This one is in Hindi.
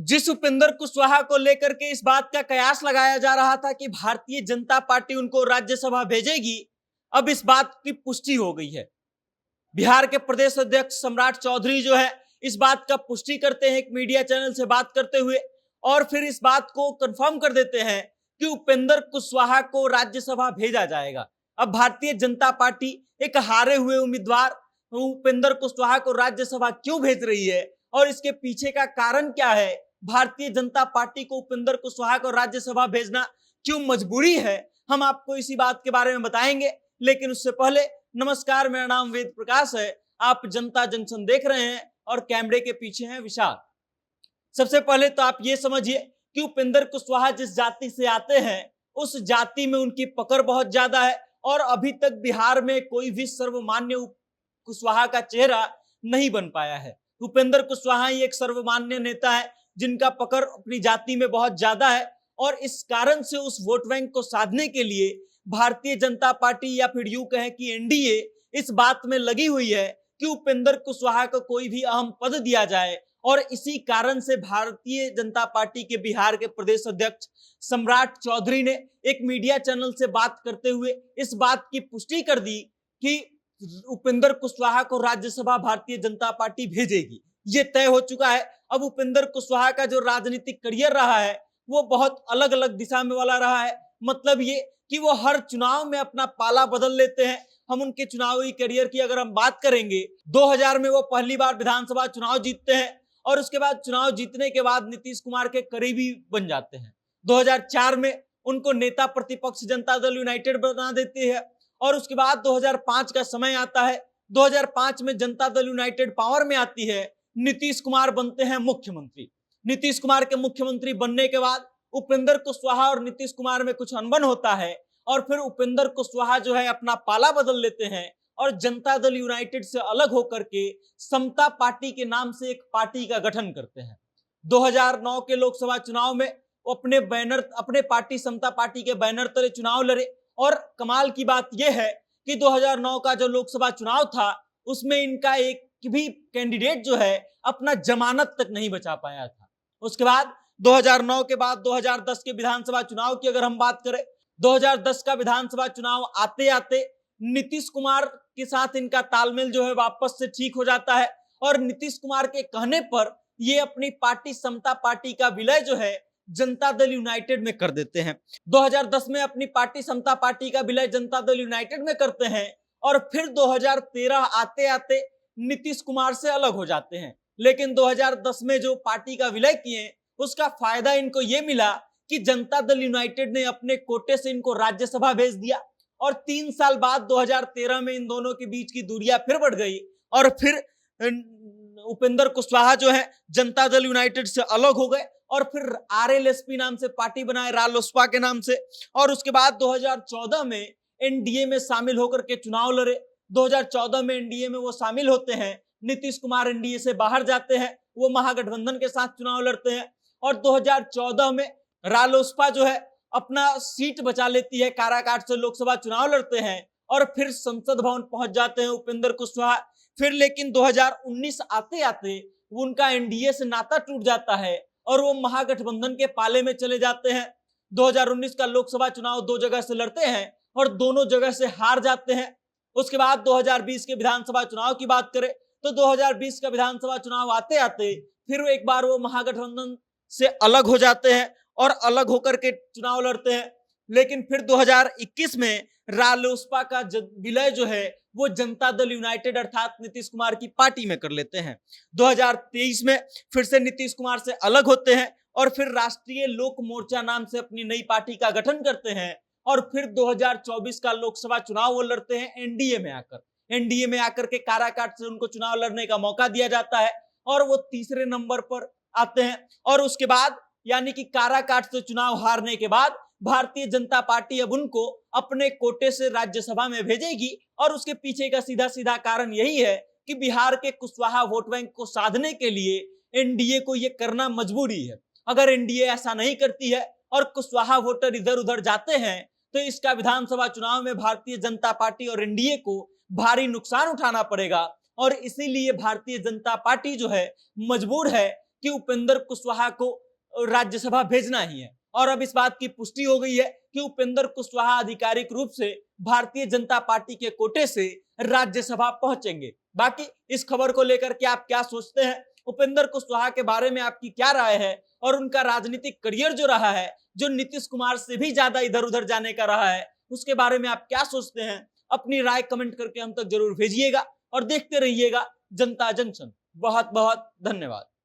जिस उपेंद्र कुशवाहा को लेकर के इस बात का कयास लगाया जा रहा था कि भारतीय जनता पार्टी उनको राज्यसभा भेजेगी, अब इस बात की पुष्टि हो गई है। बिहार के प्रदेश अध्यक्ष सम्राट चौधरी जो है इस बात का पुष्टि करते हैं एक मीडिया चैनल से बात करते हुए, और फिर इस बात को कंफर्म कर देते हैं कि उपेंद्र कुशवाहा को राज्यसभा भेजा जाएगा। अब भारतीय जनता पार्टी एक हारे हुए उम्मीदवार उपेंद्र कुशवाहा को राज्यसभा क्यों भेज रही है और इसके पीछे का कारण क्या है, भारतीय जनता पार्टी को उपेंद्र कुशवाहा को राज्यसभा भेजना क्यों मजबूरी है, हम आपको इसी बात के बारे में बताएंगे। लेकिन उससे पहले नमस्कार, मेरा नाम वेद प्रकाश है, आप जनता जंक्शन देख रहे हैं और कैमरे के पीछे हैं विशाल। सबसे पहले तो आप ये समझिए कि उपेंद्र कुशवाहा जिस जाति से आते हैं उस जाति में उनकी पकड़ बहुत ज्यादा है और अभी तक बिहार में कोई भी सर्वमान्य कुशवाहा का चेहरा नहीं बन पाया है। उपेंद्र कुशवाहा ही एक सर्वमान्य नेता है जिनका पकड़ अपनी जाति में बहुत ज्यादा है, और इस कारण से उस वोट बैंक को साधने के लिए भारतीय जनता पार्टी या फिर यूं कहें कि एनडीए इस बात में लगी हुई है कि उपेंद्र कुशवाहा को कोई भी अहम पद दिया जाए। और इसी कारण से भारतीय जनता पार्टी के बिहार के प्रदेश अध्यक्ष सम्राट चौधरी ने एक मीडिया चैनल से बात करते हुए इस बात की पुष्टि कर दी कि उपेंद्र कुशवाहा को राज्यसभा भारतीय जनता पार्टी भेजेगी। ये तय हो चुका है। अब उपेंद्र कुशवाहा का जो राजनीतिक करियर रहा है वो बहुत अलग अलग दिशा में वाला रहा है। मतलब ये कि वो हर चुनाव में अपना पाला बदल लेते हैं। हम उनके चुनावी करियर की अगर हम बात करेंगे, 2000 में वो पहली बार विधानसभा चुनाव जीतते हैं और उसके बाद चुनाव जीतने के बाद नीतीश कुमार के करीबी बन जाते हैं। 2004 में उनको नेता प्रतिपक्ष जनता दल यूनाइटेड बना देती है और उसके बाद 2005 का समय आता है। 2005 में जनता दल यूनाइटेड पावर में आती है, नीतीश कुमार बनते हैं मुख्यमंत्री। नीतीश कुमार के मुख्यमंत्री बनने के बाद उपेंद्र कुशवाहा और नीतीश कुमार में कुछ अनबन होता है और फिर उपेंद्र कुशवाहा जो है अपना पाला बदल लेते हैं और जनता दल यूनाइटेड से अलग होकर के समता पार्टी के नाम से एक पार्टी का गठन करते हैं। 2009 के लोकसभा चुनाव में अपने पार्टी समता पार्टी के बैनर तले चुनाव लड़े, और कमाल की बात यह है कि 2009 का जो लोकसभा चुनाव था उसमें इनका एक भी कैंडिडेट जो है अपना जमानत तक नहीं बचा पाया था। उसके बाद 2009 के बाद 2010 के विधानसभा चुनाव की अगर हम बात करें, 2010 का विधानसभा चुनाव आते आते नीतीश कुमार के साथ इनका तालमेल जो है वापस से ठीक हो जाता है और नीतीश कुमार के कहने पर ये अपनी पार्टी समता पार्टी का विलय जो है जनता दल यूनाइटेड में कर देते हैं। 2010 में अपनी पार्टी समता पार्टी का विलय जनता दल यूनाइटेड में करते हैं और फिर 2013 आते आते नीतीश कुमार से अलग हो जाते हैं। लेकिन 2010 में जो पार्टी का विलय किए उसका फायदा इनको ये मिला कि जनता दल यूनाइटेड ने अपने कोटे से इनको राज्यसभा भेज दिया और 3 साल बाद 2013 में इन दोनों के बीच की दूरियां फिर बढ़ गई और फिर उपेंद्र कुशवाहा जो है जनता दल यूनाइटेड से अलग हो गए और फिर आरएलएसपी नाम से पार्टी बनाए, रालोसपा के नाम से, और उसके बाद 2014 में एनडीए में शामिल होकर के चुनाव लड़े। 2014 में एनडीए में वो शामिल होते हैं, नीतीश कुमार एनडीए से बाहर जाते हैं, वो महागठबंधन के साथ चुनाव लड़ते हैं और 2014 में रालोसपा जो है अपना सीट बचा लेती है, काराकाट से लोकसभा चुनाव लड़ते हैं और फिर संसद भवन पहुंच जाते हैं उपेंद्र कुशवाहा। फिर लेकिन 2019 आते आते उनका एनडीए से नाता टूट जाता है और वो महागठबंधन के पाले में चले जाते हैं। 2019 का लोकसभा चुनाव 2 जगह से लड़ते हैं और दोनों जगह से हार जाते हैं। उसके बाद 2020 के विधानसभा चुनाव की बात करें तो 2020 का विधानसभा चुनाव आते आते फिर एक बार वो महागठबंधन से अलग हो जाते हैं और अलग होकर के चुनाव लड़ते हैं। लेकिन फिर 2021 में रालोसपा का विलय जो है वो जनता दल यूनाइटेड अर्थात नीतीश कुमार की पार्टी में कर लेते हैं। 2023 में फिर से नीतीश कुमार से अलग होते हैं और फिर राष्ट्रीय लोक मोर्चा नाम से अपनी नई पार्टी का गठन करते हैं और फिर 2024 का लोकसभा चुनाव वो लड़ते हैं एनडीए में आकर। एनडीए में आकर के काराकाट से उनको चुनाव लड़ने का मौका दिया जाता है और वो तीसरे नंबर पर आते हैं और उसके बाद यानी कि काराकाट से चुनाव हारने के बाद भारतीय जनता पार्टी अब उनको अपने कोटे से राज्यसभा में भेजेगी और उसके पीछे का सीधा सीधा कारण यही है कि बिहार के कुशवाहा वोट बैंक को साधने के लिए एनडीए को यह करना मजबूरी है। अगर एनडीए ऐसा नहीं करती है और कुशवाहा वोटर इधर उधर जाते हैं तो इसका विधानसभा चुनाव में भारतीय जनता पार्टी और एनडीए को भारी नुकसान उठाना पड़ेगा और इसीलिए भारतीय जनता पार्टी जो है मजबूर है कि उपेंद्र कुशवाहा को राज्यसभा भेजना ही है। और अब इस बात की पुष्टि हो गई है कि उपेंद्र कुशवाहा आधिकारिक रूप से भारतीय जनता पार्टी के कोटे से राज्यसभा पहुंचेंगे। बाकी इस खबर को लेकर के आप क्या सोचते हैं, उपेंद्र कुशवाहा के बारे में आपकी क्या राय है, और उनका राजनीतिक करियर जो रहा है, जो नीतीश कुमार से भी ज्यादा इधर उधर जाने का रहा है, उसके बारे में आप क्या सोचते हैं? अपनी राय कमेंट करके हम तक जरूर भेजिएगा और देखते रहिएगा जनता जंक्शन। बहुत बहुत धन्यवाद।